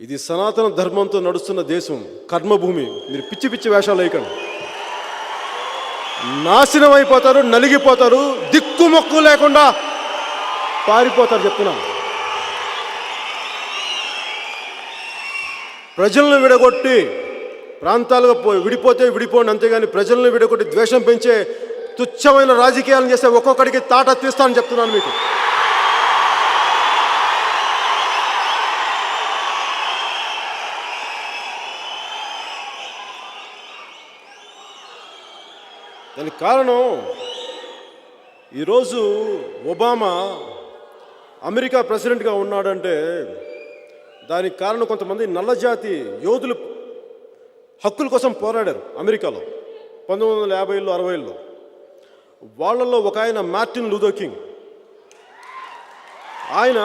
ఇది సనాతన ధర్మంతో నడుస్తున్న దేశం, కర్మభూమి. మీరు పిచ్చి పిచ్చి వేషాలు వేయకండి. నాశనం అయిపోతారు, నలిగిపోతారు, దిక్కుమొక్కు లేకుండా పారిపోతారు. చెప్తున్నా, ప్రజలను విడగొట్టి ప్రాంతాలుగా విడిపోతే విడిపోండి, అంతేగాని ప్రజలను విడగొట్టి ద్వేషం పెంచే తుచ్చమైన రాజకీయాలను చేస్తే ఒక్కొక్కడికి తాట తీస్తానని చెప్తున్నాను మీకు. దానికి కారణం, ఈరోజు ఒబామా అమెరికా ప్రెసిడెంట్గా ఉన్నాడంటే దానికి కారణం కొంతమంది నల్లజాతి యోధులు హక్కుల కోసం పోరాడారు అమెరికాలో 1950లో 60లో. వాళ్ళల్లో ఒక ఆయన మార్టిన్ లూథర్ కింగ్. ఆయన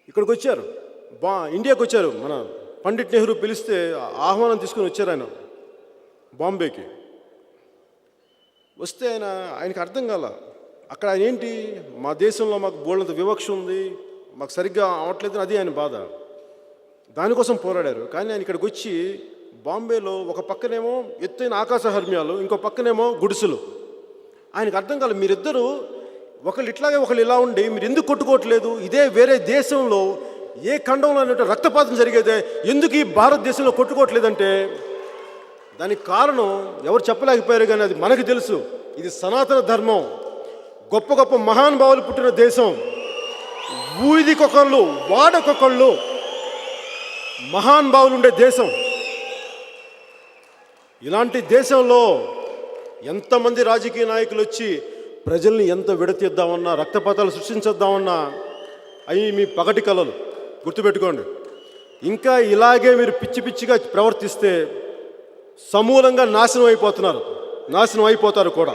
ఇక్కడికి వచ్చారు, ఇండియాకి వచ్చారు. మన పండిట్ నెహ్రూ పిలిస్తే ఆహ్వానం తీసుకుని వచ్చారు ఆయన బాంబేకి. వస్తే ఆయనకి అర్థం కాల. అక్కడ ఆయన ఏంటి, మా దేశంలో మాకు బోళ్ళంత వివక్ష ఉంది, మాకు సరిగ్గా అవట్లేదు, అది ఆయన బాధ. దానికోసం పోరాడారు. కానీ ఆయన ఇక్కడికి వచ్చి బాంబేలో ఒక పక్కనేమో ఎత్తైన ఆకాశ హర్మ్యాలు, ఇంకో పక్కనేమో గుడిసెలు. ఆయనకు అర్థం కాలేదు, మీరిద్దరూ ఒకళ్ళు ఇట్లాగే ఒకళ్ళు ఇలా ఉండి మీరు ఎందుకు కొట్టుకోవట్లేదు? ఇదే వేరే దేశంలో ఏ ఖండంలో అనేటువంటి రక్తపాతం జరిగేదే, ఎందుకు ఈ భారతదేశంలో కొట్టుకోవట్లేదంటే దానికి కారణం ఎవరు చెప్పలేకపోయారు, కానీ అది మనకు తెలుసు. ఇది సనాతన ధర్మం, గొప్ప గొప్ప మహానుభావులు పుట్టిన దేశం, ఊదికొకళ్ళు వాడకొకళ్ళు మహానుభావులు ఉండే దేశం. ఇలాంటి దేశంలో ఎంతమంది రాజకీయ నాయకులు వచ్చి ప్రజల్ని ఎంత విడతీద్దామన్నా, రక్తపాతాలు సృష్టించేద్దామన్నా అవి మీ పగటి కలలు. గుర్తుపెట్టుకోండి. ఇంకా ఇలాగే మీరు పిచ్చి పిచ్చిగా ప్రవర్తిస్తే సమూలంగా నాశనం అయిపోతారు కూడా.